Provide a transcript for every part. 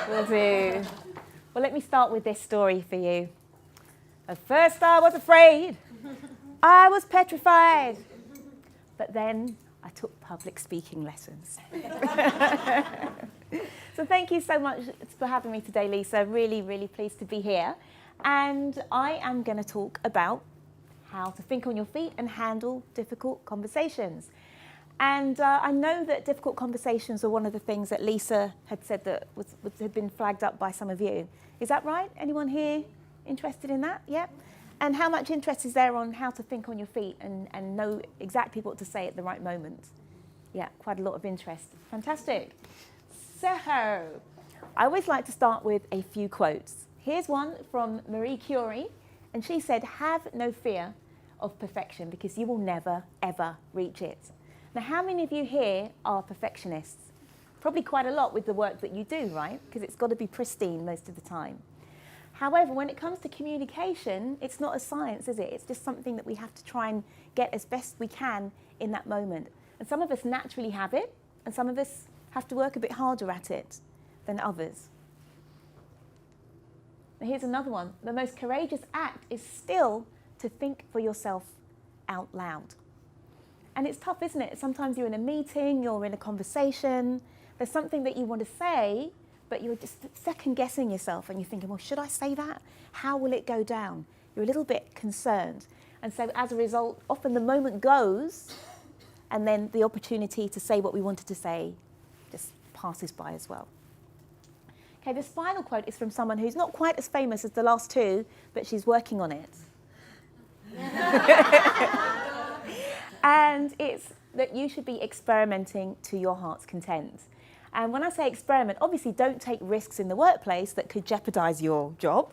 Will do. Well, let me start with this story for you. At first I was afraid. I was petrified. But then I took public speaking lessons. So thank you so much for having me today, Lisa. Really, really pleased to be here. And I am going to talk about how to think on your feet and handle difficult conversations. And I know that difficult conversations are one of the things that Lisa had said that had been flagged up by some of you. Is that right? Anyone here interested in that? Yeah? And how much interest is there on how to think on your feet and know exactly what to say at the right moment? Yeah, quite a lot of interest. Fantastic. So, I always like to start with a few quotes. Here's one from Marie Curie, and she said, "Have no fear of perfection because you will never, ever reach it." Now, how many of you here are perfectionists? Probably quite a lot with the work that you do, right? Because it's got to be pristine most of the time. However, when it comes to communication, it's not a science, is it? It's just something that we have to try and get as best we can in that moment. And some of us naturally have it, and some of us have to work a bit harder at it than others. Now, here's another one. The most courageous act is still to think for yourself out loud. And it's tough, isn't it? Sometimes you're in a meeting, you're in a conversation, there's something that you want to say, but you're just second guessing yourself and you're thinking, well, should I say that? How will it go down? You're a little bit concerned. And so as a result, often the moment goes and then the opportunity to say what we wanted to say just passes by as well. Okay, this final quote is from someone who's not quite as famous as the last two, but she's working on it. And it's that you should be experimenting to your heart's content. And when I say experiment, obviously don't take risks in the workplace that could jeopardize your job.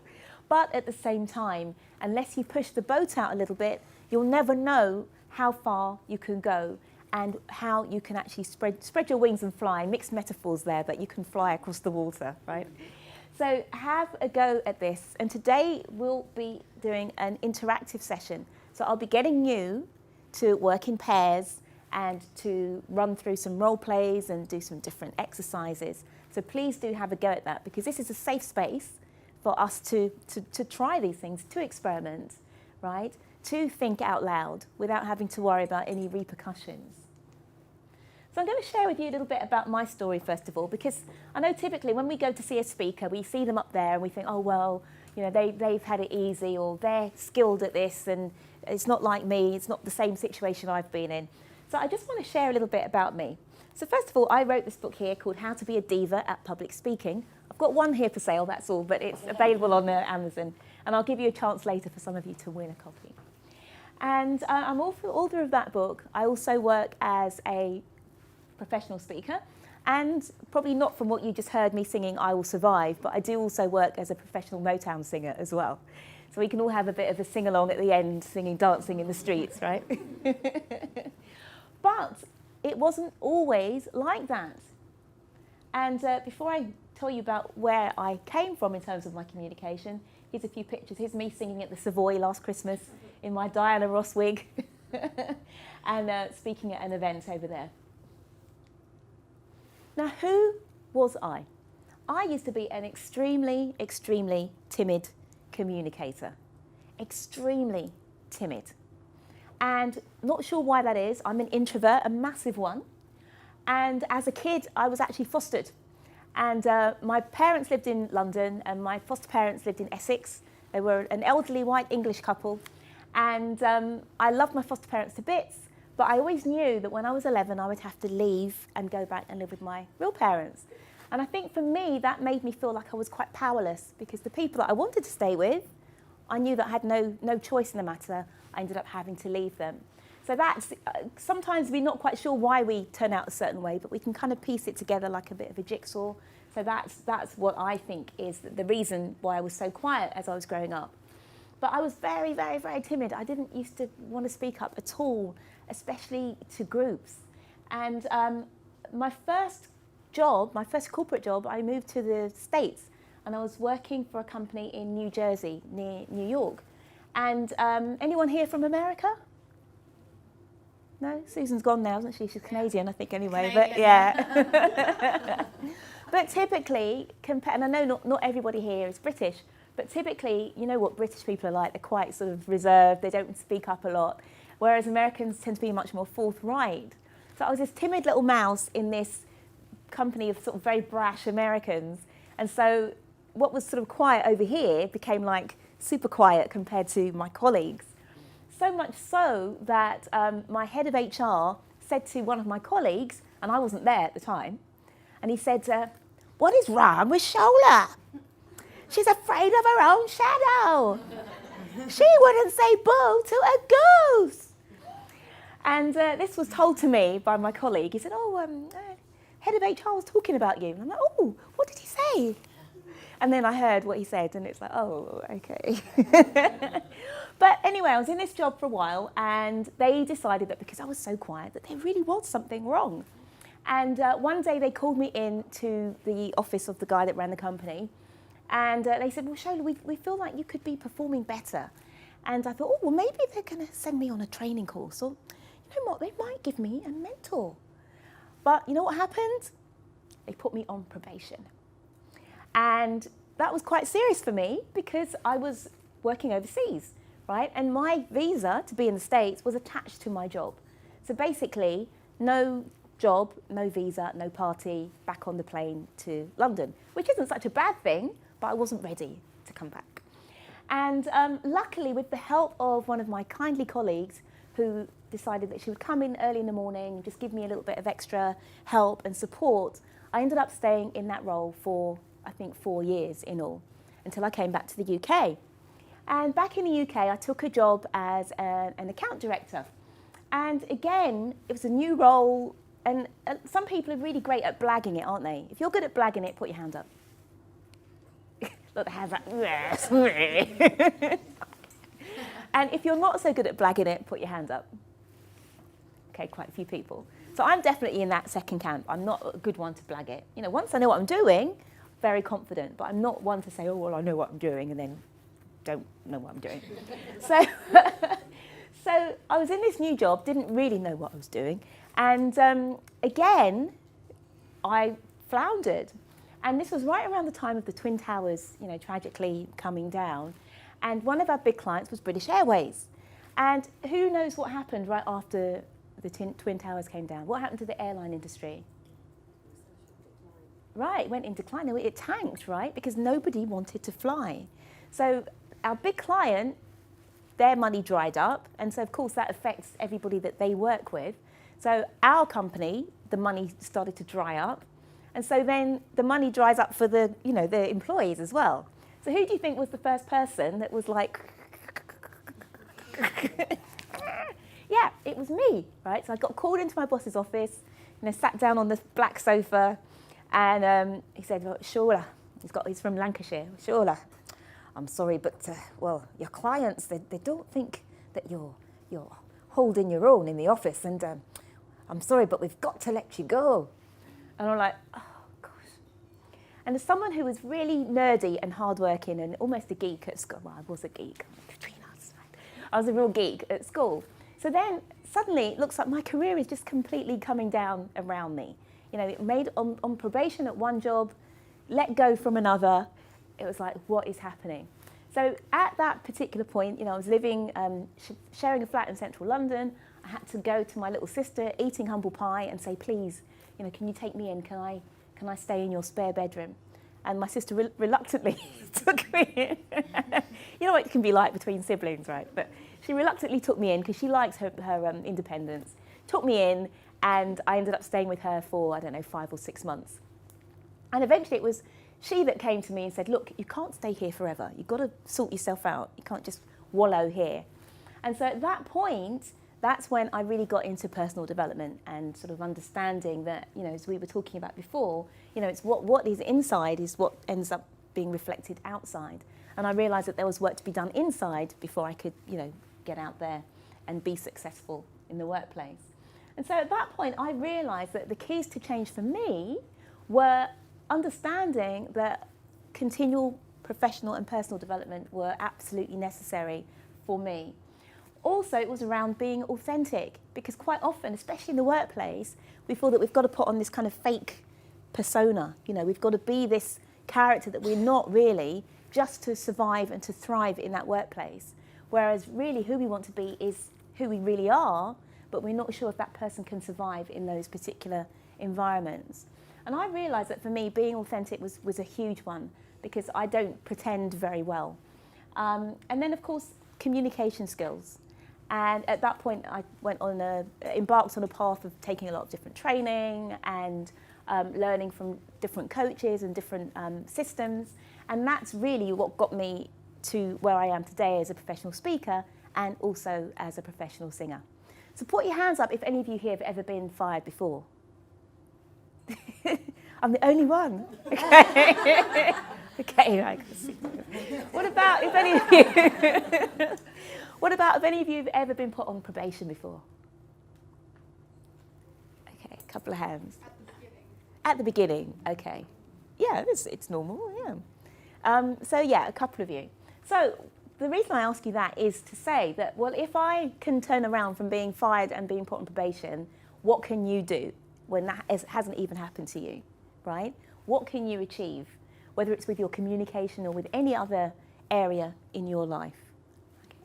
But at the same time, unless you push the boat out a little bit, you'll never know how far you can go and how you can actually spread your wings and fly. Mixed metaphors there, but you can fly across the water, right? So have a go at this. And today we'll be doing an interactive session. So I'll be getting you to work in pairs and to run through some role plays and do some different exercises. So please do have a go at that, because this is a safe space for us to try these things, to experiment, right? To think out loud without having to worry about any repercussions. So I'm going to share with you a little bit about my story first of all, because I know typically when we go to see a speaker, we see them up there and we think, oh, well, you know, they've had it easy, or they're skilled at this and it's not like me, it's not the same situation I've been in. So I just want to share a little bit about me. So first of all, I wrote this book here called How to Be a Diva at Public Speaking. I've got one here for sale, that's all, but it's available on Amazon. And I'll give you a chance later for some of you to win a copy. And I'm also author of that book. I also work as a professional speaker, and probably not from what you just heard me singing I Will Survive, but I do also work as a professional Motown singer as well. So we can all have a bit of a sing-along at the end, singing, dancing in the streets, right? But it wasn't always like that. And before I tell you about where I came from in terms of my communication, here's a few pictures. Here's me singing at the Savoy last Christmas in my Diana Ross wig and speaking at an event over there. Now, who was I? I used to be an extremely, extremely timid communicator. Extremely timid. And not sure why that is. I'm an introvert, a massive one. And as a kid, I was actually fostered. And my parents lived in London and my foster parents lived in Essex. They were an elderly white English couple. And I loved my foster parents to bits, but I always knew that when I was 11, I would have to leave and go back and live with my real parents. And I think for me, that made me feel like I was quite powerless, because the people that I wanted to stay with, I knew that I had no choice in the matter. I ended up having to leave them. So that's, sometimes we're not quite sure why we turn out a certain way, but we can kind of piece it together like a bit of a jigsaw. So that's what I think is the reason why I was so quiet as I was growing up. But I was very, very, very timid. I didn't used to want to speak up at all, especially to groups. And my first job, my first corporate job, I moved to the States, and I was working for a company in New Jersey, near New York. And anyone here from America? No? Susan's gone now, isn't she? She's Canadian, I think, anyway. Canadian. But yeah. But typically, and I know not everybody here is British, but typically, you know what British people are like, they're quite sort of reserved, they don't speak up a lot, whereas Americans tend to be much more forthright. So I was this timid little mouse in this company of sort of very brash Americans, and so what was sort of quiet over here became like super quiet compared to my colleagues. So much so that my head of HR said to one of my colleagues, and I wasn't there at the time, and he said, what is wrong with Shola? She's afraid of her own shadow. She wouldn't say boo to a goose. And this was told to me by my colleague. He said, head of HR was talking about you. And I'm like, oh, what did he say? And then I heard what he said, and it's like, oh, okay. But anyway, I was in this job for a while, and they decided that because I was so quiet, that there really was something wrong. And one day they called me in to the office of the guy that ran the company, and they said, well, Shola, we feel like you could be performing better. And I thought, oh, well, maybe they're going to send me on a training course, or you know what, they might give me a mentor. But you know what happened? They put me on probation. And that was quite serious for me because I was working overseas, right? And my visa to be in the States was attached to my job. So basically, no job, no visa, no party, back on the plane to London, which isn't such a bad thing, but I wasn't ready to come back. And luckily, with the help of one of my kindly colleagues who decided that she would come in early in the morning and just give me a little bit of extra help and support, I ended up staying in that role for, I think, 4 years in all, until I came back to the UK. And back in the UK, I took a job as an account director. And again, it was a new role, and some people are really great at blagging it, aren't they? If you're good at blagging it, put your hand up. Look, the hands up. Yes. And if you're not so good at blagging it, put your hand up. Okay, quite a few people. So I'm definitely in that second camp. I'm not a good one to blag it. You know, once I know what I'm doing, very confident, but I'm not one to say, oh, well, I know what I'm doing, and then don't know what I'm doing. So I was in this new job, didn't really know what I was doing, and again, I floundered. And this was right around the time of the Twin Towers, you know, tragically coming down. And one of our big clients was British Airways. And who knows what happened right after the Twin Towers came down? What happened to the airline industry? Right, it went in decline. It tanked, right? Because nobody wanted to fly. So our big client, their money dried up. And so, of course, that affects everybody that they work with. So our company, the money started to dry up. And so then the money dries up for the, you know, the employees as well. So who do you think was the first person that was like, yeah, it was me, right? So I got called into my boss's office, you know, sat down on the black sofa, and he said, well, Shola, he's from Lancashire, Shola, I'm sorry, but, well, your clients, they don't think that you're holding your own in the office, and I'm sorry, but we've got to let you go. And I'm like, oh, gosh. And as someone who was really nerdy and hardworking and almost a geek at school, well, I was a geek, between us, right? I was a real geek at school. So then suddenly it looks like my career is just completely coming down around me. You know, it made on probation at one job, let go from another. It was like, what is happening? So at that particular point, you know, I was living, sharing a flat in central London. I had to go to my little sister, eating humble pie, and say, please, you know, can you take me in? Can I stay in your spare bedroom? And my sister reluctantly took me in. You know what it can be like between siblings, right? But she reluctantly took me in because she likes her independence. Took me in, and I ended up staying with her for, I don't know, 5 or 6 months. And eventually it was she that came to me and said, look, you can't stay here forever. You've got to sort yourself out. You can't just wallow here. And so at that point, that's when I really got into personal development and sort of understanding that, you know, as we were talking about before, you know, it's what is inside is what ends up being reflected outside. And I realised that there was work to be done inside before I could, you know, get out there and be successful in the workplace. And so at that point, I realised that the keys to change for me were understanding that continual professional and personal development were absolutely necessary for me. Also, it was around being authentic, because quite often, especially in the workplace, we feel that we've got to put on this kind of fake persona. You know, we've got to be this character that we're not really, just to survive and to thrive in that workplace. Whereas really who we want to be is who we really are, but we're not sure if that person can survive in those particular environments. And I realised that for me, being authentic was a huge one, because I don't pretend very well. And then, of course, communication skills. And at that point, I embarked on a path of taking a lot of different training and learning from different coaches and different systems. And that's really what got me to where I am today as a professional speaker and also as a professional singer. So put your hands up if any of you here have ever been fired before. I'm the only one. Okay. Okay, right. What about if any of you? What about if any of you have ever been put on probation before? Okay, a couple of hands. At the beginning, okay. Yeah, it's normal, yeah. So yeah, a couple of you. So the reason I ask you that is to say that, well, if I can turn around from being fired and being put on probation, what can you do when that hasn't even happened to you, right? What can you achieve, whether it's with your communication or with any other area in your life? Okay.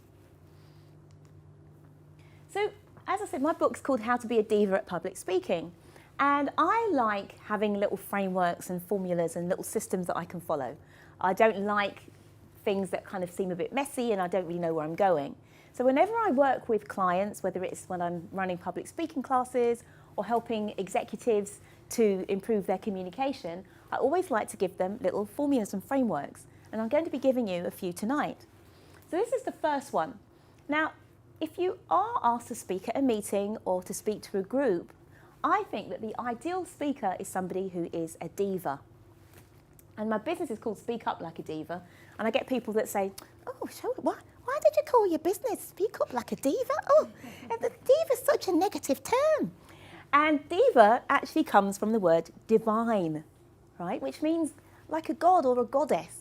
So, as I said, my book's called How to Be a Diva at Public Speaking. And I like having little frameworks and formulas and little systems that I can follow. I don't like things that kind of seem a bit messy and I don't really know where I'm going. So whenever I work with clients, whether it's when I'm running public speaking classes or helping executives to improve their communication, I always like to give them little formulas and frameworks. And I'm going to be giving you a few tonight. So this is the first one. Now, if you are asked to speak at a meeting or to speak to a group, I think that the ideal speaker is somebody who is a diva. And my business is called Speak Up Like a Diva. And I get people that say, oh, Shola, why did you call your business Speak Up Like a Diva? Oh, the diva is such a negative term. And diva actually comes from the word divine, right? Which means like a god or a goddess.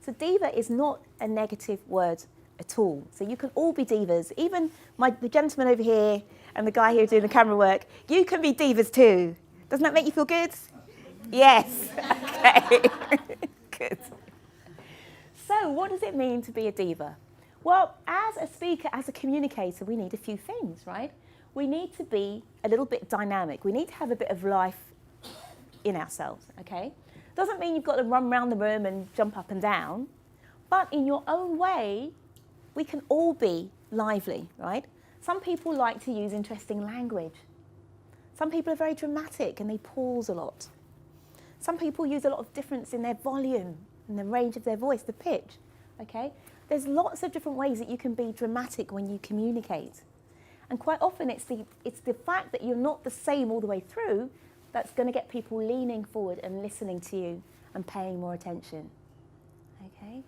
So diva is not a negative word at all. So you can all be divas. Even the gentleman over here and the guy here doing the camera work, you can be divas too. Doesn't that make you feel good? Yes. Okay. Good. So what does it mean to be a diva? Well, as a speaker, as a communicator, we need a few things, right? We need to be a little bit dynamic. We need to have a bit of life in ourselves, okay? Doesn't mean you've got to run around the room and jump up and down, but in your own way, we can all be lively, right? Some people like to use interesting language. Some people are very dramatic and they pause a lot. Some people use a lot of difference in their volume and the range of their voice, the pitch, okay? There's lots of different ways that you can be dramatic when you communicate. And quite often it's the fact that you're not the same all the way through that's going to get people leaning forward and listening to you and paying more attention, okay?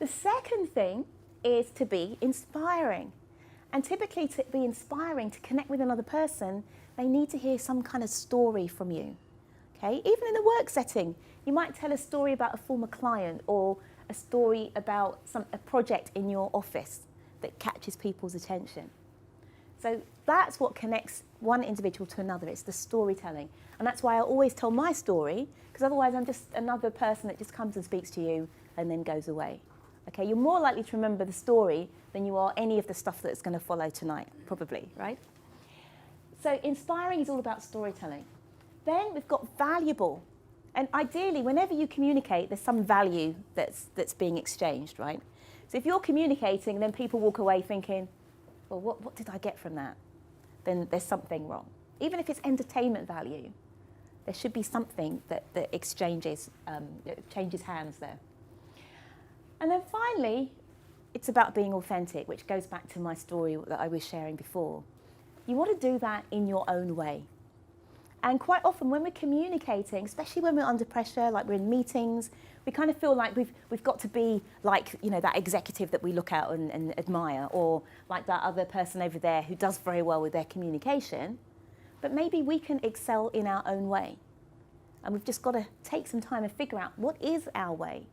The second thing is to be inspiring. And typically to be inspiring, to connect with another person, they need to hear some kind of story from you. Okay? Even in a work setting, you might tell a story about a former client or a story about a project in your office that catches people's attention. So that's what connects one individual to another. It's the storytelling. And that's why I always tell my story, because otherwise I'm just another person that just comes and speaks to you and then goes away. Okay? You're more likely to remember the story than you are any of the stuff that's going to follow tonight, probably, right? So inspiring is all about storytelling. Then we've got valuable. And ideally, whenever you communicate, there's some value that's being exchanged, right? So if you're communicating, then people walk away thinking, well, what did I get from that? Then there's something wrong. Even if it's entertainment value, there should be something that exchanges, changes hands there. And then finally, it's about being authentic, which goes back to my story that I was sharing before. You want to do that in your own way. And quite often when we're communicating, especially when we're under pressure, like we're in meetings, we kind of feel like we've got to be like, you know, that executive that we look at and admire, or like that other person over there who does very well with their communication. But maybe we can excel in our own way. And we've just got to take some time and figure out what is our way.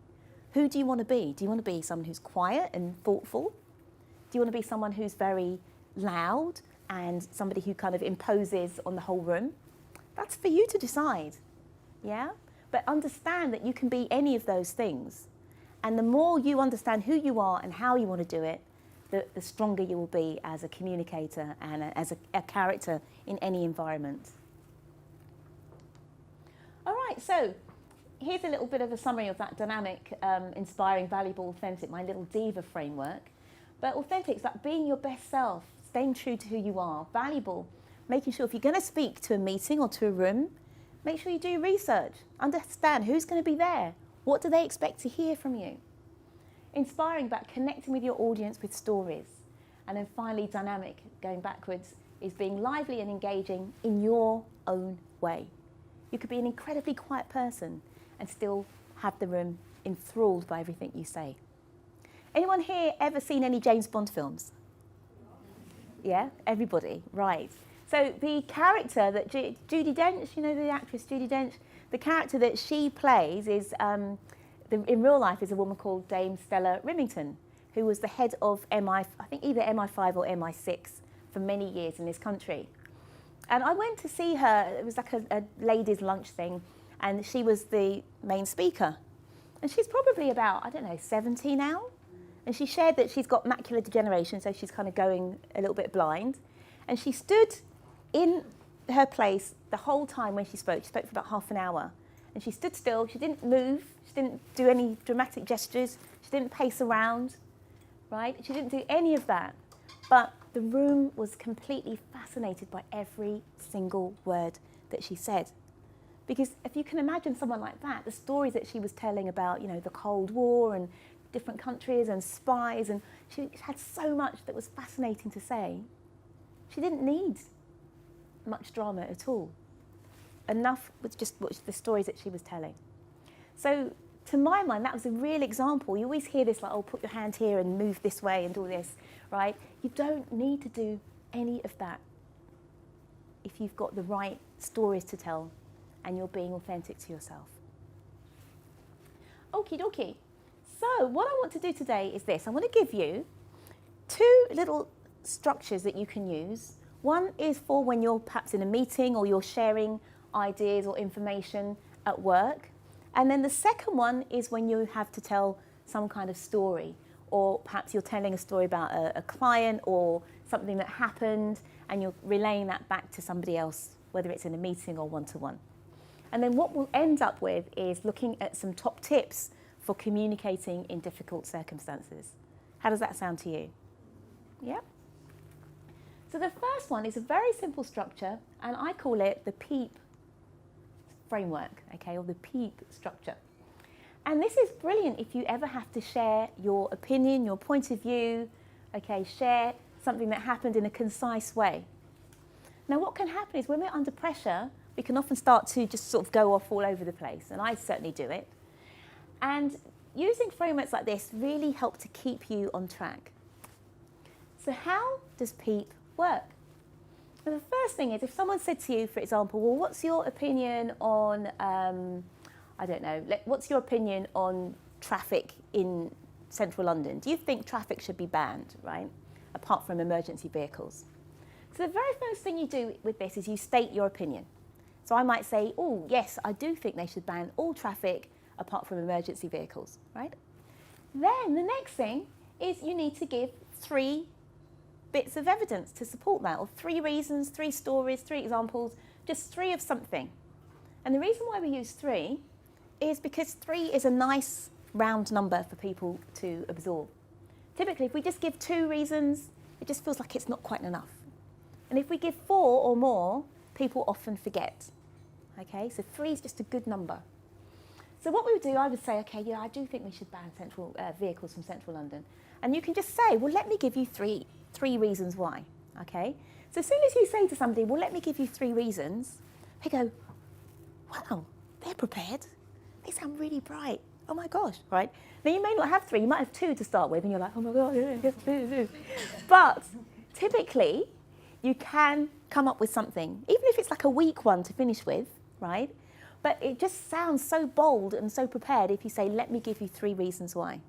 Who do you want to be? Do you want to be someone who's quiet and thoughtful? Do you want to be someone who's very loud and somebody who kind of imposes on the whole room? That's for you to decide. yeah? But understand that you can be any of those things. And the more you understand who you are and how you want to do it, the stronger you will be as a communicator and as a character in any environment. All right, so here's a little bit of a summary of that dynamic, inspiring, valuable, authentic, my little diva framework. But authentic is like being your best self, staying true to who you are, valuable, making sure if you're going to speak to a meeting or to a room, make sure you do research, understand who's going to be there, what do they expect to hear from you. Inspiring, about connecting with your audience with stories. And then finally, dynamic, going backwards, is being lively and engaging in your own way. You could be an incredibly quiet person and still have the room enthralled by everything you say. Anyone here ever seen any James Bond films? Yeah, everybody, right. So the character that Judi Dench, you know the actress Judi Dench, the character that she plays is, in real life, is a woman called Dame Stella Rimington, who was the head of I think either MI5 or MI6 for many years in this country. And I went to see her, it was like a ladies' lunch thing, and she was the main speaker. And she's probably about, I don't know, 70 now. And she shared that she's got macular degeneration, so she's kind of going a little bit blind. And she stood in her place the whole time when she spoke. She spoke for about half an hour. And she stood still, she didn't move, she didn't do any dramatic gestures, she didn't pace around, right? She didn't do any of that. But the room was completely fascinated by every single word that she said. Because if you can imagine someone like that, the stories that she was telling about, you know, the Cold War and different countries and spies, and she had so much that was fascinating to say. She didn't need much drama at all. Enough with just the stories that she was telling. So to my mind, that was a real example. You always hear this like, oh, put your hand here and move this way and do this, right? You don't need to do any of that if you've got the right stories to tell and you're being authentic to yourself. Okie dokie. So what I want to do today is this. I want to give you two little structures that you can use. One is for when you're perhaps in a meeting or you're sharing ideas or information at work. And then the second one is when you have to tell some kind of story, or perhaps you're telling a story about a client or something that happened and you're relaying that back to somebody else, whether it's in a meeting or one-to-one. And then what we'll end up with is looking at some top tips for communicating in difficult circumstances. How does that sound to you? Yeah? So the first one is a very simple structure, and I call it the PEEP framework, okay, or the PEEP structure. And this is brilliant if you ever have to share your opinion, your point of view, okay, share something that happened in a concise way. Now what can happen is when we're under pressure, we can often start to just sort of go off all over the place, and I certainly do it. And using frameworks like this really help to keep you on track. So how does PEEP work? Well, the first thing is if someone said to you, for example, well, what's your opinion on, I don't know, what's your opinion on traffic in central London? Do you think traffic should be banned, right, apart from emergency vehicles? So the very first thing you do with this is you state your opinion. So I might say, oh, yes, I do think they should ban all traffic apart from emergency vehicles, right? Then the next thing is you need to give 3 bits of evidence to support that, or 3 reasons, 3 stories, 3 examples, just 3 of something. And the reason why we use 3 is because 3 is a nice round number for people to absorb. Typically, if we just give 2 reasons, it just feels like it's not quite enough. And if we give 4 or more, people often forget. Okay, so 3 is just a good number. So what we would do, I would say, okay, yeah, I do think we should ban vehicles from central London. And you can just say, well, let me give you three reasons why, okay? So as soon as you say to somebody, well, let me give you 3 reasons, they go, wow, they're prepared. They sound really bright. Oh my gosh, right? Now you may not have 3, you might have 2 to start with, and you're like, oh my God, yes, please. But typically, you can come up with something, even if it's like a weak one to finish with, right? But it just sounds so bold and so prepared if you say, let me give you 3 reasons why.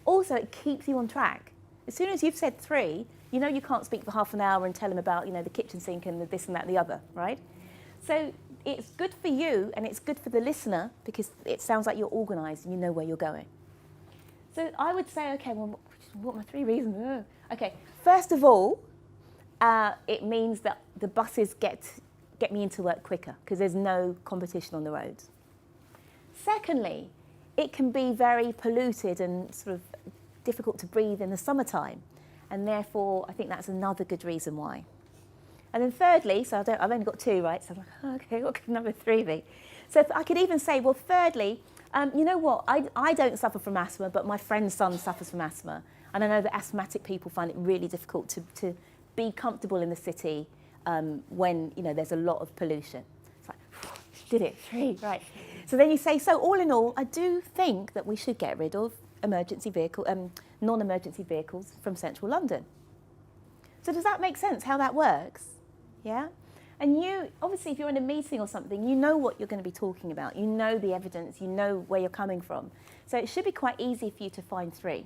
Also, it keeps you on track. As soon as you've said 3, you know you can't speak for half an hour and tell them about, you know, the kitchen sink and the this and that and the other, right? So it's good for you and it's good for the listener because it sounds like you're organised and you know where you're going. So I would say, okay, well, what are my 3 reasons? Okay, first of all, it means that the buses get me into work quicker because there's no competition on the roads. Secondly, it can be very polluted and sort of difficult to breathe in the summertime, and therefore I think that's another good reason why. And then thirdly, so I've only got 2, right? So I'm like, oh, okay, what could number 3 be? So if I could even say, well, thirdly, you know what? I don't suffer from asthma, but my friend's son suffers from asthma, and I know that asthmatic people find it really difficult to be comfortable in the city when there's a lot of pollution. It's like, did it, 3, right? So then you say, so all in all, I do think that we should get rid of non-emergency vehicles from central London. So does that make sense, how that works? Yeah? And you, obviously, if you're in a meeting or something, you know what you're going to be talking about. You know the evidence, you know where you're coming from. So it should be quite easy for you to find 3.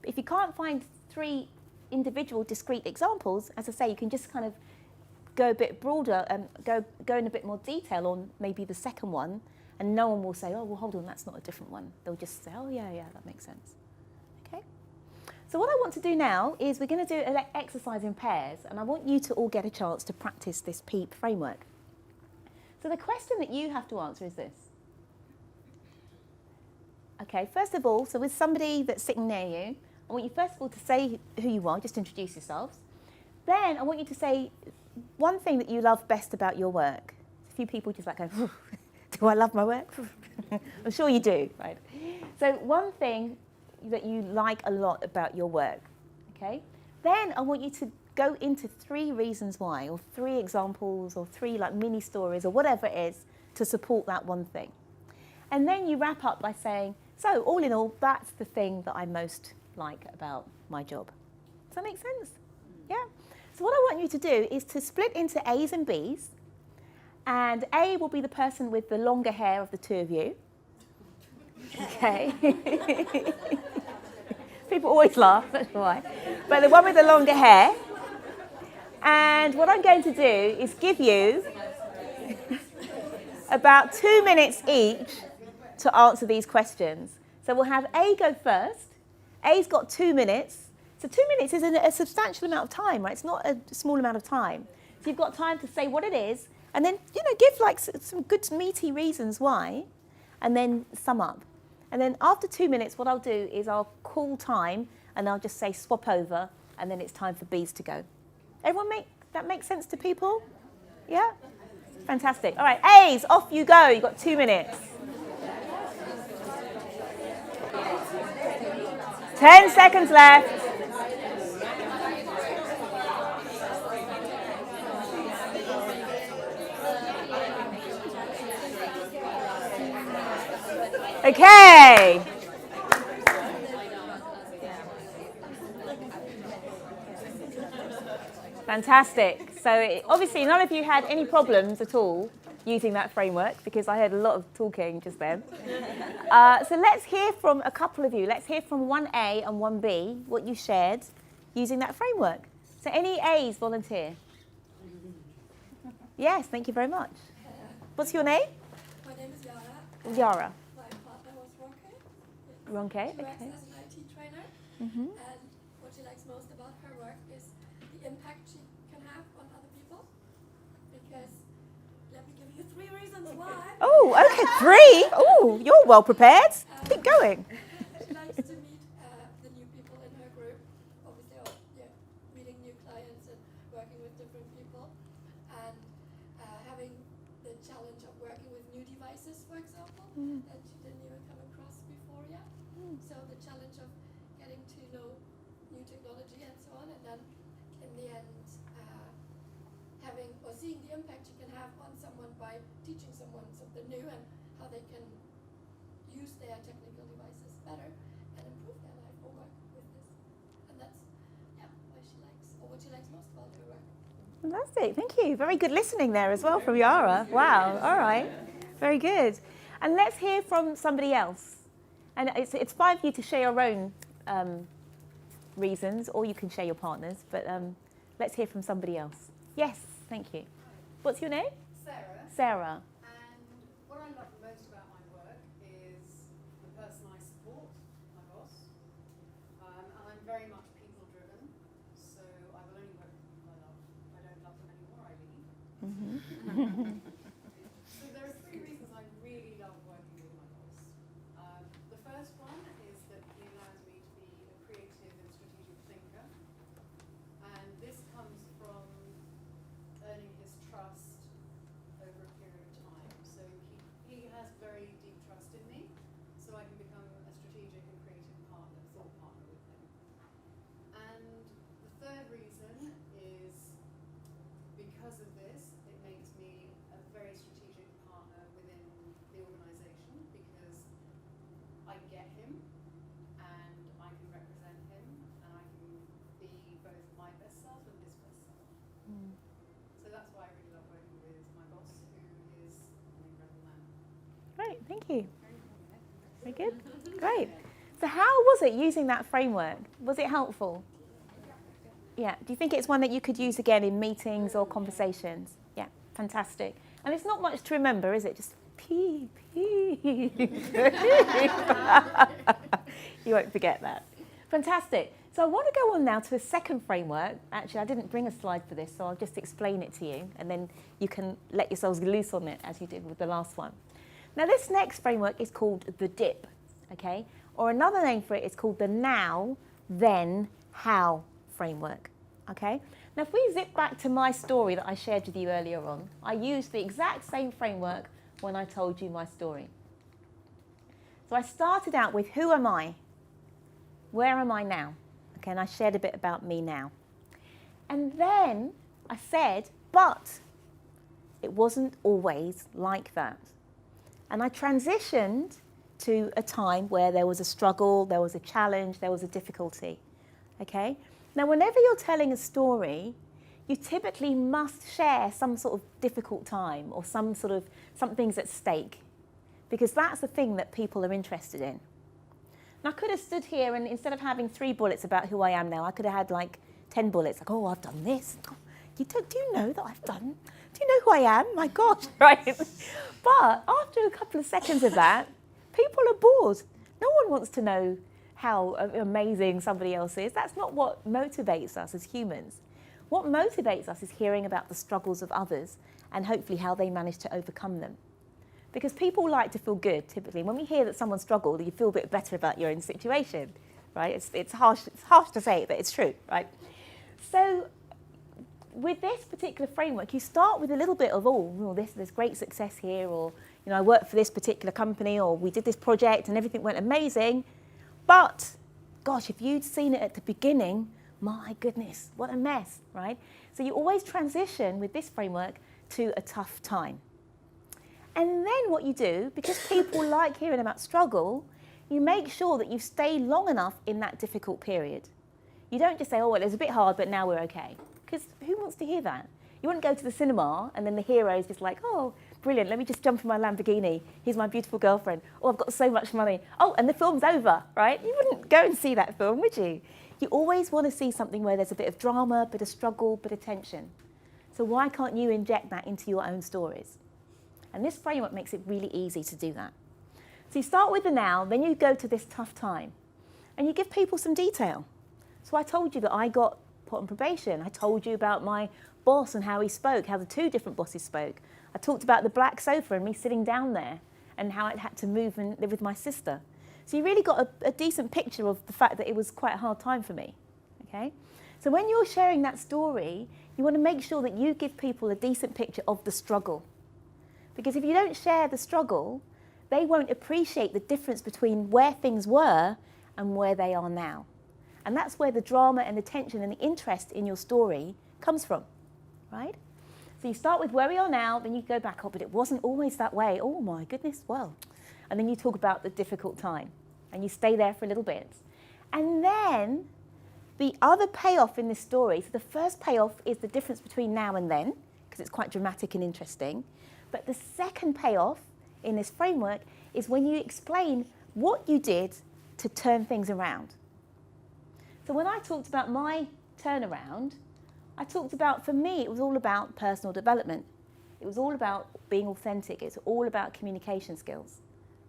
But if you can't find 3 individual discrete examples, as I say, you can just kind of go a bit broader and go in a bit more detail on maybe the second one, and no one will say, oh, well, hold on, that's not a different one. They'll just say, oh, yeah, that makes sense. Okay? So what I want to do now is we're going to do an exercise in pairs, and I want you to all get a chance to practice this PEEP framework. So the question that you have to answer is this. Okay, first of all, so with somebody that's sitting near you, I want you first of all to say who you are, just introduce yourselves. Then I want you to say one thing that you love best about your work. A few people just like go, do I love my work? I'm sure you do, right? So one thing that you like a lot about your work, okay? Then I want you to go into 3 reasons why, or 3 examples, or 3 like mini stories, or whatever it is to support that one thing. And then you wrap up by saying, so all in all, that's the thing that I most like about my job. Does that make sense? Yeah? So what I want you to do is to split into A's and B's, and A will be the person with the longer hair of the 2 of you. Okay. People always laugh, that's why. But the one with the longer hair. And what I'm going to do is give you about 2 minutes each to answer these questions. So we'll have A go first. A's got 2 minutes. So 2 minutes is a substantial amount of time, right? It's not a small amount of time. So you've got time to say what it is, and then, give like some good meaty reasons why, and then sum up. And then after 2 minutes, what I'll do is I'll call time, and I'll just say swap over, and then it's time for B's to go. Everyone that makes sense to people? Yeah? Fantastic. All right, A's, off you go. You've got 2 minutes. 10 seconds left. Okay. Fantastic. So obviously none of you had any problems at all using that framework because I heard a lot of talking just then. So let's hear from a couple of you. Let's hear from 1A and 1B, what you shared using that framework. So any A's volunteer? Yes, thank you very much. What's your name? My name is Yara. Yara. My partner was Ronke. Ronke, She works okay. as an IT trainer. Mm-hmm. And what she likes most about her work is the impact she can have on other people. Because, let me give you 3 reasons why. Oh, okay, 3? Oh, you're well prepared. Keep going. She likes to meet the new people in her group. Obviously, meeting new clients and working with different people. And having the challenge of working with new devices, for example, that she didn't even come across before yet. So the challenge of getting to know new technology and so on, and then in the end having or seeing the impact you can have on someone by teaching someone something new and how they can use their technical devices better and improve their life or work with this. And that's why she likes, or what she likes most about her work. Fantastic, thank you. Very good listening there as well from Yara. Wow, all right, very good. And let's hear from somebody else. And it's fine for you to share your own reasons, or you can share your partners, but let's hear from somebody else. Yes, thank you. What's your name? Sarah. Sarah. Thank you. Very good. Great. So how was it using that framework? Was it helpful? Yeah. Do you think it's one that you could use again in meetings or conversations? Yeah. Fantastic. And it's not much to remember, is it? Just P. You won't forget that. Fantastic. So I want to go on now to a second framework. Actually, I didn't bring a slide for this, so I'll just explain it to you, and then you can let yourselves loose on it as you did with the last one. Now, this next framework is called the DIP, okay? Or another name for it is called the Now, Then, How framework, okay? Now, if we zip back to my story that I shared with you earlier on, I used the exact same framework when I told you my story. So I started out with, who am I? Where am I now? Okay, and I shared a bit about me now. And then I said, but it wasn't always like that. And I transitioned to a time where there was a struggle, there was a challenge, there was a difficulty. Okay? Now, whenever you're telling a story, you typically must share some sort of difficult time or something's at stake, because that's the thing that people are interested in. And I could have stood here and instead of having 3 bullets about who I am now, I could have had like 10 bullets, like, oh, I've done this. Do you know that I've done? Do you know who I am? My gosh, right? But after a couple of seconds of that, people are bored. No one wants to know how amazing somebody else is. That's not what motivates us as humans. What motivates us is hearing about the struggles of others and hopefully how they manage to overcome them. Because people like to feel good, typically. When we hear that someone struggled, you feel a bit better about your own situation, right? It's harsh to say it, but it's true, right? So with this particular framework, you start with a little bit of, there's great success here, or, I worked for this particular company, or we did this project and everything went amazing. But, gosh, if you'd seen it at the beginning, my goodness, what a mess, right? So you always transition with this framework to a tough time. And then what you do, because people like hearing about struggle, you make sure that you stay long enough in that difficult period. You don't just say, oh, well, it was a bit hard, but now we're okay. Because who wants to hear that? You wouldn't go to the cinema and then the hero is just like, oh, brilliant, let me just jump in my Lamborghini. Here's my beautiful girlfriend. Oh, I've got so much money. Oh, and the film's over, right? You wouldn't go and see that film, would you? You always want to see something where there's a bit of drama, a bit of struggle, a bit of tension. So why can't you inject that into your own stories? And this framework makes it really easy to do that. So you start with the now, then you go to this tough time. And you give people some detail. So I told you that I got put on probation. I told you about my boss and how he spoke, how the 2 different bosses spoke. I talked about the black sofa and me sitting down there and how I had to move and live with my sister. So you really got a decent picture of the fact that it was quite a hard time for me. Okay? So when you're sharing that story, you want to make sure that you give people a decent picture of the struggle. Because if you don't share the struggle, they won't appreciate the difference between where things were and where they are now. And that's where the drama and the tension and the interest in your story comes from, right? So you start with where we are now, then you go back, oh, but it wasn't always that way. Oh my goodness, well. And then you talk about the difficult time and you stay there for a little bit. And then the other payoff in this story, so the first payoff is the difference between now and then, because it's quite dramatic and interesting. But the second payoff in this framework is when you explain what you did to turn things around. So when I talked about my turnaround, I talked about, for me, it was all about personal development. It was all about being authentic. It's all about communication skills,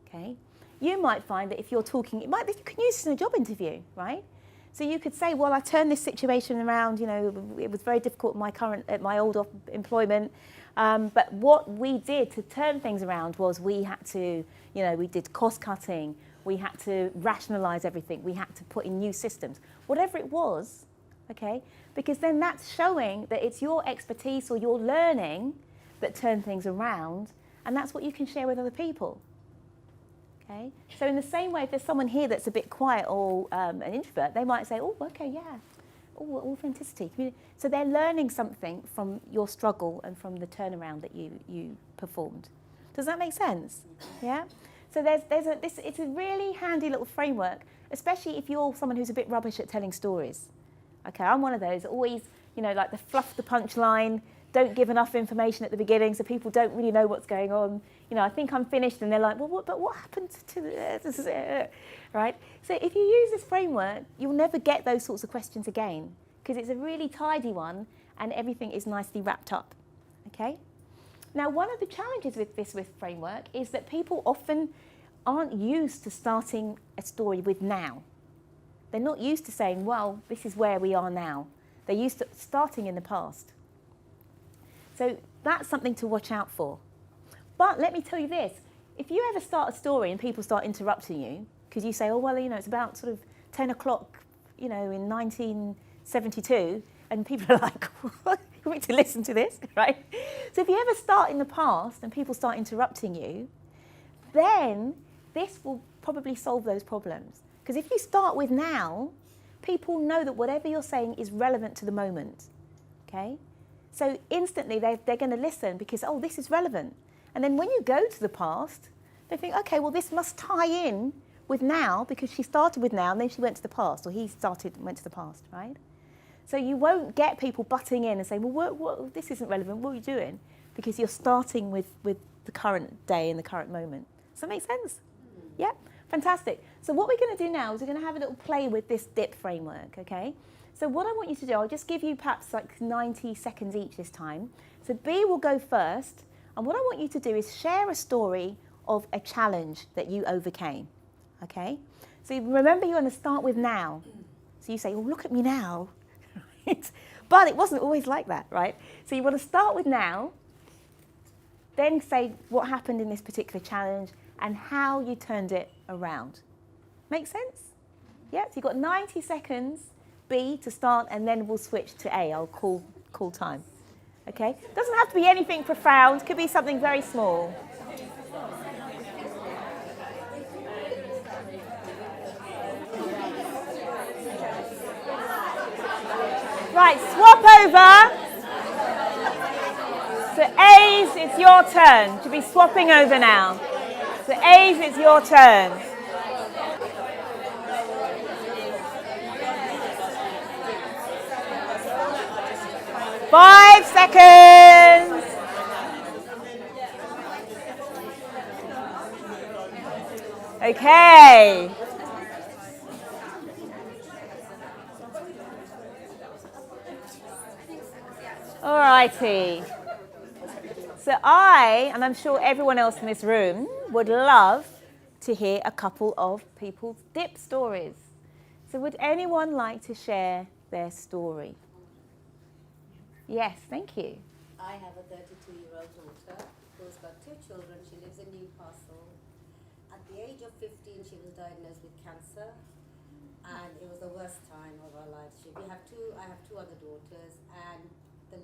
okay? You might find that if you're talking, you can use this in a job interview, right? So you could say, well, I turned this situation around, it was very difficult at my old employment. But what we did to turn things around was we had to, we did cost cutting, we had to rationalize everything, we had to put in new systems, whatever it was, okay? Because then that's showing that it's your expertise or your learning that turn things around, and that's what you can share with other people, okay? So in the same way, if there's someone here that's a bit quiet or an introvert, they might say, oh, okay, yeah. Oh, authenticity. So they're learning something from your struggle and from the turnaround that you performed. Does that make sense? Yeah? So it's a really handy little framework, especially if you're someone who's a bit rubbish at telling stories. Okay, I'm one of those, always, like the fluff the punchline, don't give enough information at the beginning, so people don't really know what's going on. I think I'm finished, and they're like, well, what happened to this? Right? So if you use this framework, you'll never get those sorts of questions again, because it's a really tidy one, and everything is nicely wrapped up. Okay? Now, one of the challenges with this framework is that people often aren't used to starting a story with now. They're not used to saying, well, this is where we are now. They're used to starting in the past. So that's something to watch out for. But let me tell you this. If you ever start a story and people start interrupting you, because you say, oh, well, it's about sort of 10 o'clock, in 1972, and people are like, what? You want me to listen to this, right? So if you ever start in the past and people start interrupting you, then this will probably solve those problems. Because if you start with now, people know that whatever you're saying is relevant to the moment, okay? So instantly they're going to listen because, oh, this is relevant. And then when you go to the past, they think, okay, well, this must tie in with now because she started with now and then she went to the past, or he started and went to the past, right? So you won't get people butting in and saying, well, what, this isn't relevant, what are you doing? Because you're starting with the current day and the current moment. Does that make sense? Yeah? Fantastic. So what we're going to do now is we're going to have a little play with this DIP framework, okay? So what I want you to do, I'll just give you perhaps like 90 seconds each this time. So B will go first, and what I want you to do is share a story of a challenge that you overcame, okay? So remember, you're going to start with now. So you say, oh, look at me now. But it wasn't always like that, right? So you want to start with now, then say what happened in this particular challenge and how you turned it around. Make sense? Yeah, so you've got 90 seconds, B, to start, and then we'll switch to A. I'll call time. Okay? Doesn't have to be anything profound. Could be something very small. Right, swap over. So A's, it's your turn to be swapping over now. So A's, it's your turn. Five seconds. Okay. All righty. So I, and I'm sure everyone else in this room, would love to hear a couple of people's DIP stories. So would anyone like to share their story? Yes, thank you. I have a 32-year-old daughter who's got 2 children. She lives in Newcastle. At the age of 15, she was diagnosed with cancer, and it was the worst time of our lives. I have 2 other daughters, and the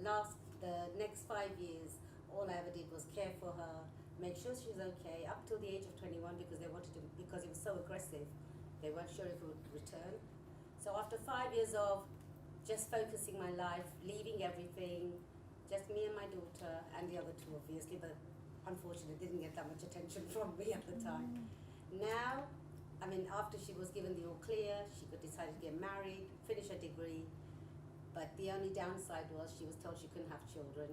next 5 years, all I ever did was care for her, make sure she was okay, up till the age of 21, because because it was so aggressive, they weren't sure if it would return. So after 5 years of just focusing my life, leaving everything, just me and my daughter, and the other 2 obviously, but unfortunately didn't get that much attention from me at the time. Now, after she was given the all clear, she could decide to get married, finish her degree, but the only downside was she was told she couldn't have children.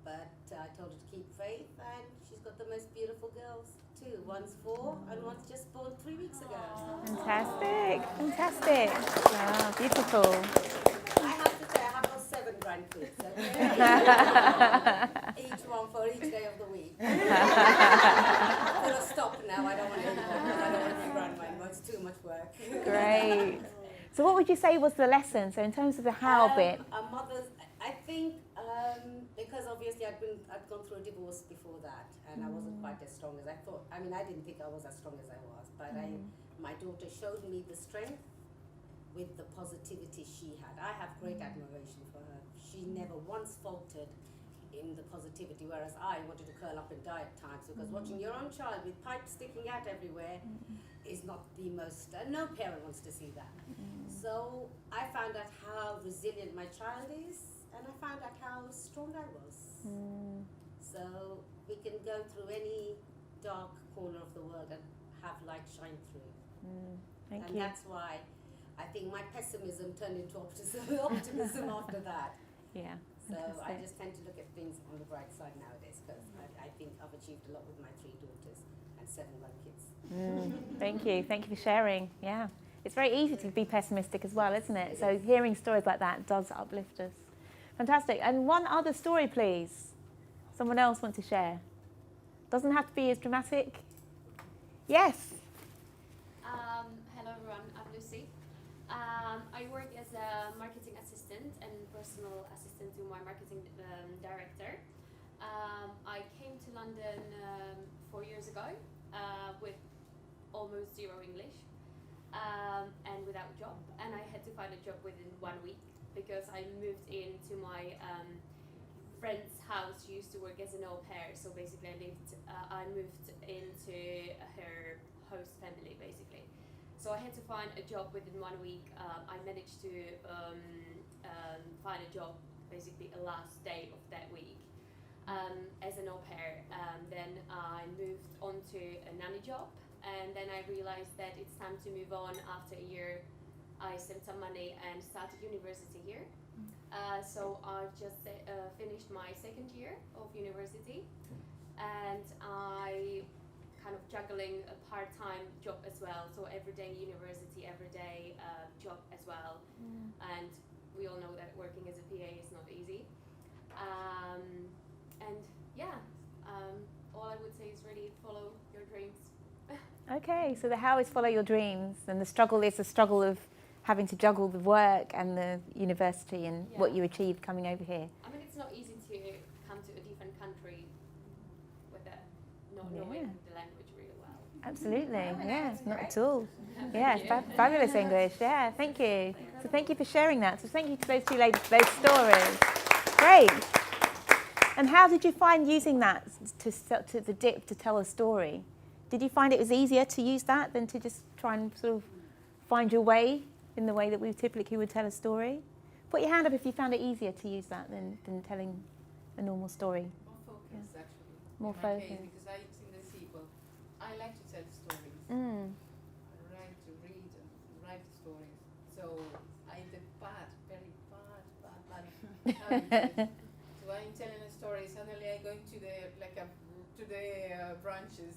But I told her to keep faith, and she's got the most beautiful girls too. One's 4 and one's just born 3 weeks ago. Fantastic, fantastic. Wow, beautiful. I have to say, I have got 7 grandkids, okay? Each one for each day of the week. I'm going to stop now, I don't want any more, because I don't want to be grandma anymore, it's too much work. Great. So what would you say was the lesson? So in terms of the how bit? I think, because obviously I'd gone through a divorce before that, and I wasn't quite as strong as I thought. I didn't think I was as strong as I was, but my daughter showed me the strength with the positivity she had. I have great admiration for her. She never once faltered in the positivity, whereas I wanted to curl up and die at times, because watching your own child with pipes sticking out everywhere is not the most, no parent wants to see that. So I found out how resilient my child is, and I found out how strong I was. So we can go through any dark corner of the world and have light shine through. Thank you. And that's why I think my pessimism turned into optimism after that. Yeah. So I Fantastic. just tend to look at things on the bright side nowadays because I think I've achieved a lot with my 3 daughters and 7 grandkids. Thank you. Thank you for sharing. Yeah. It's very easy to be pessimistic as well, isn't it? So hearing stories like that does uplift us. Fantastic. And one other story, please. Someone else want to share? Doesn't have to be as dramatic. Yes. Hello everyone, I'm Lucy. I work as a marketing assistant and personal assistant to my marketing director. I came to London 4 years ago with almost zero English and without a job. And I had to find a job within 1 week because I moved into my friend's house. She used to work as an au pair, so basically I moved into her host family basically. So I had to find a job within 1 week. I managed to find a job basically the last day of that week as an au pair. Then I moved on to a nanny job, and then I realized that it's time to move on. After a year, I saved some money and started university here. So I've just finished my 2nd year of university, and I kind of juggling a part-time job as well. So every day university, every day job as well. And we all know that working as a PA is not easy. And yeah, all I would say is really follow your dreams. Okay, so the how is follow your dreams, and the struggle is the struggle of having to juggle the work and the university and what you achieved coming over here. I mean, it's not easy to come to a different country with not knowing the language really well. Absolutely, yeah, not great. at all. Yeah, fabulous English, yeah, thank you. So thank you for sharing that. So thank you to those 2 ladies for those stories. Great. And how did you find using that to tell a story? Did you find it was easier to use that than to just try and sort of find your way in the way that we typically would tell a story? Put your hand up if you found it easier to use that than telling a normal story. More focus, actually. More in my case, focus. because I sing the sequel. I like to tell stories. Mm. I like to read and write stories. So I did very bad habit. So I'm telling a story. Suddenly I go into the branches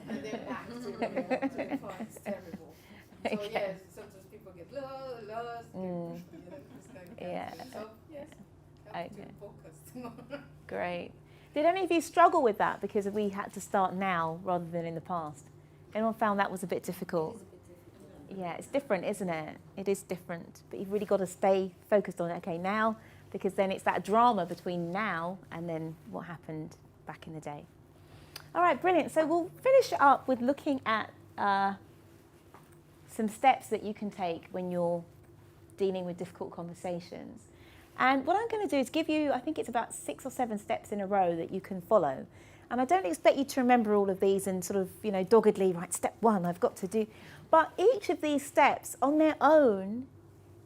and then back to the farm. It's terrible. So Okay. yes, sometimes people get lost. This kind of thing. So yes, have to Okay. focus more. Great. Did any of you struggle with that because we had to start now rather than in the past? Anyone found that was a bit difficult? It is a bit difficult. Yeah, it's different, isn't it? It is different. But you've really got to stay focused on, okay, now, because then it's that drama between now and then what happened back in the day. All right, brilliant. So we'll finish up with looking at some steps that you can take when you're dealing with difficult conversations. And what I'm going to do is give you, I think it's about 6 or 7 steps in a row that you can follow. And I don't expect you to remember all of these and sort of, doggedly, right, step 1, I've got to do. But each of these steps on their own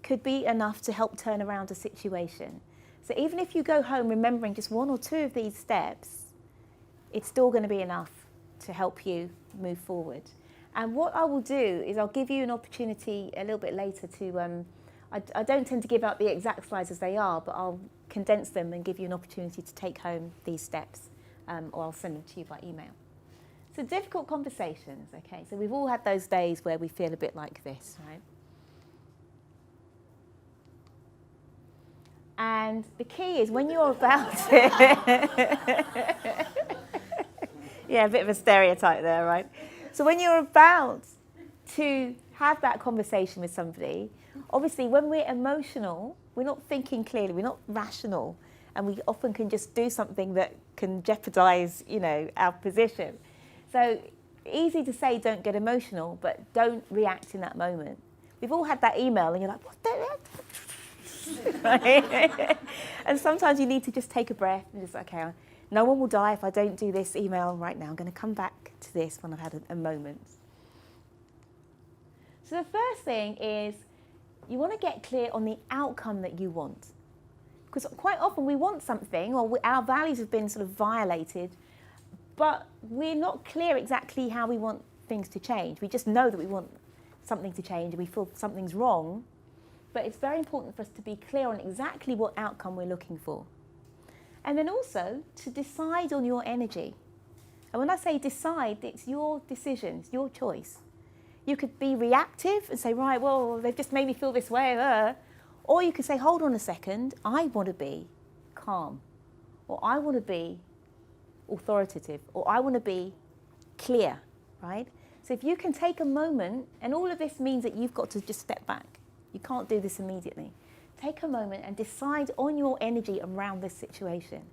could be enough to help turn around a situation. So even if you go home remembering just 1 or 2 of these steps, it's still going to be enough to help you move forward. And what I will do is I'll give you an opportunity a little bit later to, I don't tend to give out the exact slides as they are, but I'll condense them and give you an opportunity to take home these steps, or I'll send them to you by email. So difficult conversations, okay, so we've all had those days where we feel a bit like this, right? And the key is when you're about it, yeah, a bit of a stereotype there, right? So when you're about to have that conversation with somebody, obviously when we're emotional, we're not thinking clearly, we're not rational, and we often can just do something that can jeopardize, our position. So easy to say don't get emotional, but don't react in that moment. We've all had that email and you're like, what the right? And sometimes you need to just take a breath and just, okay, no one will die if I don't do this email right now. I'm going to come back to this when I've had a moment. So the first thing is you want to get clear on the outcome that you want. Because quite often we want something, or our values have been sort of violated, but we're not clear exactly how we want things to change. We just know that we want something to change and we feel something's wrong, but it's very important for us to be clear on exactly what outcome we're looking for. And then also to decide on your energy. And when I say decide, it's your decision, it's your choice. You could be reactive and say, right, well, they've just made me feel this way. Or you could say, hold on a second, I want to be calm. Or I want to be authoritative. Or I want to be clear, right? So if you can take a moment, and all of this means that you've got to just step back. You can't do this immediately. Take a moment and decide on your energy around this situation.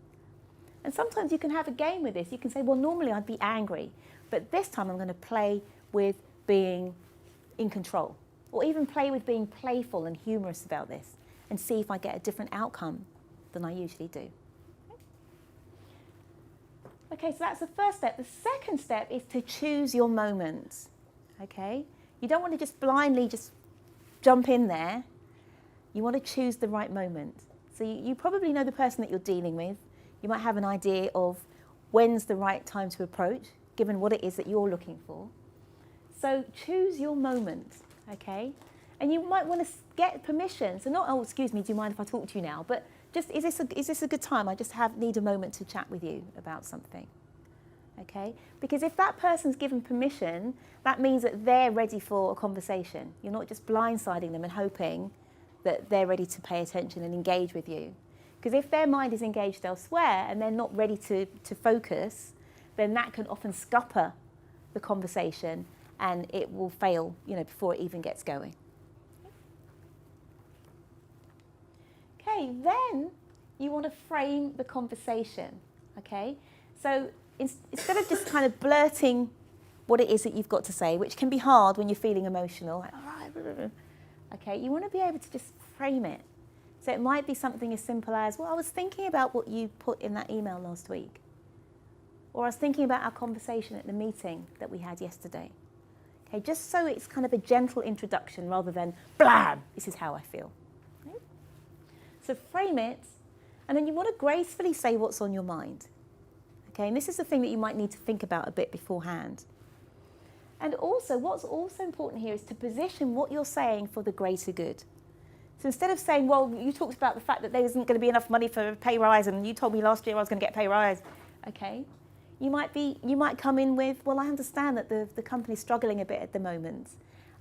And sometimes you can have a game with this. You can say, well, normally I'd be angry, but this time I'm going to play with being in control, or even play with being playful and humorous about this and see if I get a different outcome than I usually do. Okay, so that's the first step. The second step is to choose your moment, okay? You don't want to just blindly just jump in there. You want to choose the right moment. So you probably know the person that you're dealing with. You might have an idea of when's the right time to approach, given what it is that you're looking for. So choose your moment, okay? And you might want to get permission. So not, oh, excuse me, do you mind if I talk to you now? But just, is this a good time? I just need a moment to chat with you about something, okay? Because if that person's given permission, that means that they're ready for a conversation. You're not just blindsiding them and hoping that they're ready to pay attention and engage with you. Because if their mind is engaged elsewhere and they're not ready to focus, then that can often scupper the conversation and it will fail, before it even gets going. Okay, then you want to frame the conversation, okay? So instead of just kind of blurting what it is that you've got to say, which can be hard when you're feeling emotional, like, all right, okay, you want to be able to just frame it. So it might be something as simple as, well, I was thinking about what you put in that email last week. Or I was thinking about our conversation at the meeting that we had yesterday. Okay, just so it's kind of a gentle introduction rather than, blam, this is how I feel. Okay? So frame it, and then you want to gracefully say what's on your mind. Okay, and this is the thing that you might need to think about a bit beforehand. And also, what's also important here is to position what you're saying for the greater good. So instead of saying, well, you talked about the fact that there isn't going to be enough money for a pay rise and you told me last year I was going to get a pay rise, okay? You might come in with, well, I understand that the company's struggling a bit at the moment,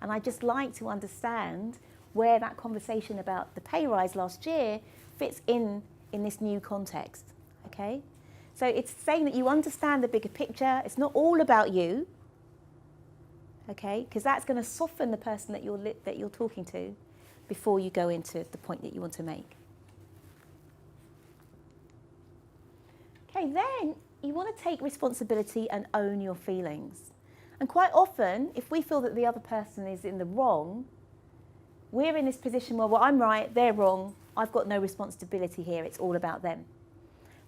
and I'd just like to understand where that conversation about the pay rise last year fits in this new context, okay? So it's saying that you understand the bigger picture. It's not all about you, okay? Because that's going to soften the person that you're talking to before you go into the point that you want to make. Okay, then you want to take responsibility and own your feelings. And quite often, if we feel that the other person is in the wrong, we're in this position where, well, I'm right, they're wrong, I've got no responsibility here, it's all about them.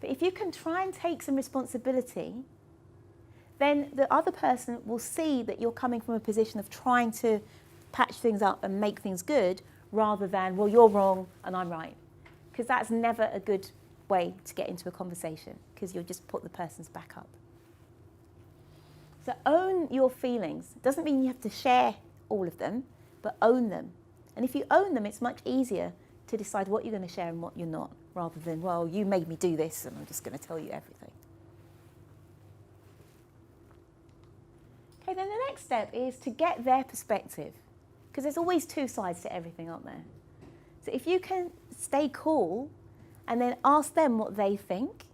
But if you can try and take some responsibility, then the other person will see that you're coming from a position of trying to patch things up and make things good, rather than, well, you're wrong and I'm right. Because that's never a good way to get into a conversation, because you'll just put the person's back up. So own your feelings. Doesn't mean you have to share all of them, but own them. And if you own them, it's much easier to decide what you're going to share and what you're not, rather than, well, you made me do this and I'm just going to tell you everything. Okay, then the next step is to get their perspective, because there's always two sides to everything, aren't there? So if you can stay cool and then ask them what they think,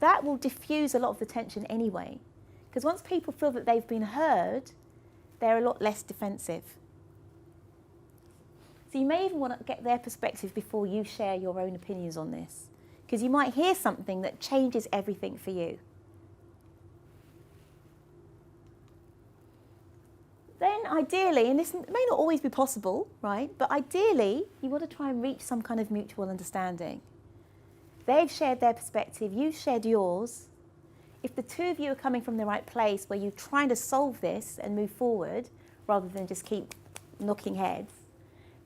that will diffuse a lot of the tension anyway. Because once people feel that they've been heard, they're a lot less defensive. So you may even want to get their perspective before you share your own opinions on this, because you might hear something that changes everything for you. Then ideally, and this may not always be possible, right? But ideally, you want to try and reach some kind of mutual understanding. They've shared their perspective, you've shared yours. If the two of you are coming from the right place where you're trying to solve this and move forward, rather than just keep knocking heads,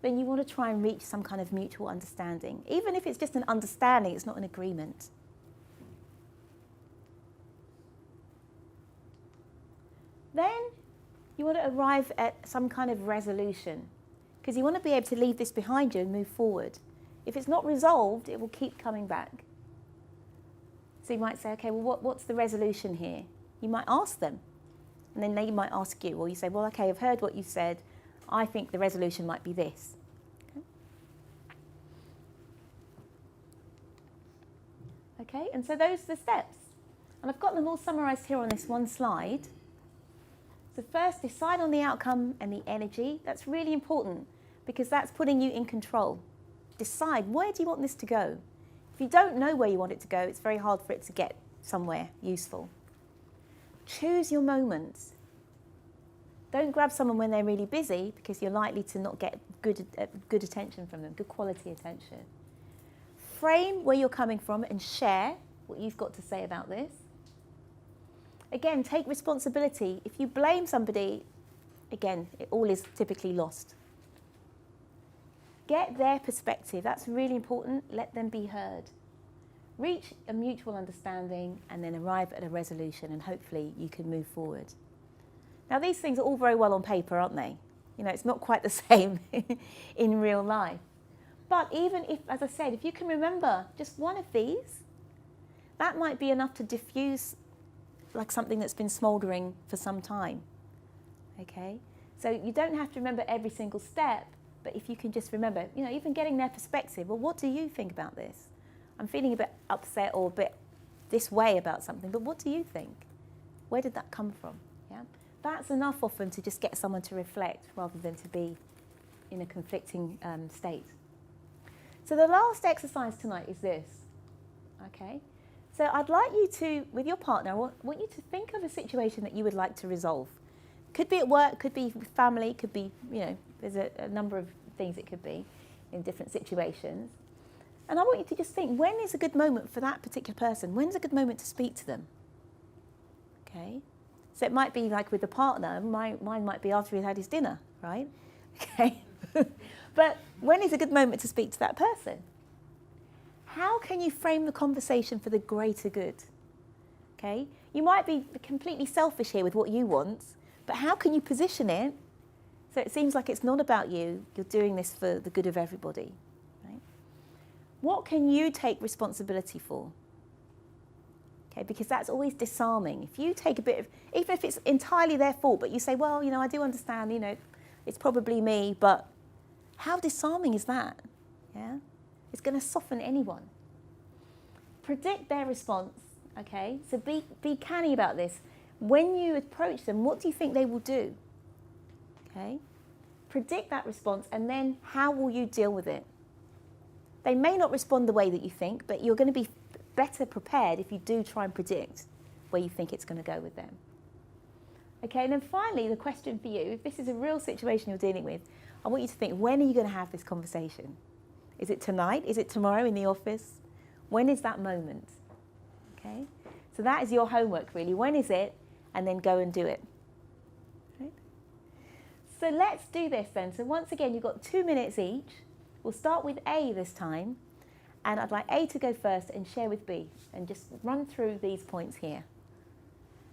then you want to try and reach some kind of mutual understanding. Even if it's just an understanding, it's not an agreement. Then you want to arrive at some kind of resolution, because you want to be able to leave this behind you and move forward. If it's not resolved, it will keep coming back. So you might say, okay, well, what's the resolution here? You might ask them, and then they might ask you, or you say, well, okay, I've heard what you said. I think the resolution might be this. Okay, and so those are the steps. And I've got them all summarised here on this one slide. So first, decide on the outcome and the energy. That's really important because that's putting you in control. Decide, where do you want this to go? If you don't know where you want it to go, it's very hard for it to get somewhere useful. Choose your moments. Don't grab someone when they're really busy because you're likely to not get good attention from them, good quality attention. Frame where you're coming from and share what you've got to say about this. Again, take responsibility. If you blame somebody, again, it all is typically lost. Get their perspective. That's really important. Let them be heard. Reach a mutual understanding and then arrive at a resolution, and hopefully you can move forward. Now, these things are all very well on paper, aren't they? You know, it's not quite the same in real life. But even if, as I said, if you can remember just one of these, that might be enough to diffuse like something that's been smouldering for some time. Okay? So you don't have to remember every single step, but if you can just remember, you know, even getting their perspective, well, what do you think about this? I'm feeling a bit upset or a bit this way about something, but what do you think? Where did that come from? Yeah? That's enough often to just get someone to reflect rather than to be in a conflicting state. So the last exercise tonight is this, okay? So I'd like you to, with your partner, I want you to think of a situation that you would like to resolve. Could be at work, could be with family, could be, you know, there's a number of things it could be in different situations. And I want you to just think, when is a good moment for that particular person? When's a good moment to speak to them? Okay? So it might be like with the partner, mine might be after he's had his dinner, right? Okay? But when is a good moment to speak to that person? How can you frame the conversation for the greater good? Okay? You might be completely selfish here with what you want, but how can you position it so it seems like it's not about you, you're doing this for the good of everybody? Right? What can you take responsibility for? Okay, because that's always disarming. If you take a bit of, even if it's entirely their fault, but you say, well, you know, I do understand, you know, it's probably me, but how disarming is that? Yeah? It's going to soften anyone. Predict their response, okay? So be canny about this. When you approach them, what do you think they will do? Okay? Predict that response, and then how will you deal with it? They may not respond the way that you think, but you're going to be better prepared if you do try and predict where you think it's going to go with them. Okay, and then finally, the question for you, if this is a real situation you're dealing with, I want you to think, when are you going to have this conversation? Is it tonight? Is it tomorrow in the office? When is that moment? Okay, so that is your homework really. When is it? And then go and do it. Right? So let's do this then. So once again, you've got 2 minutes each. We'll start with A this time. And I'd like A to go first and share with B. And just run through these points here.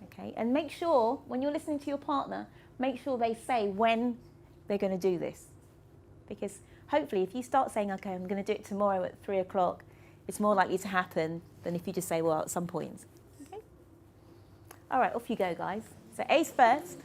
Okay, and make sure, when you're listening to your partner, make sure they say when they're going to do this. Because hopefully if you start saying, okay, I'm going to do it tomorrow at 3 o'clock, it's more likely to happen than if you just say, well, at some point. Okay? All right, off you go, guys. So A's first.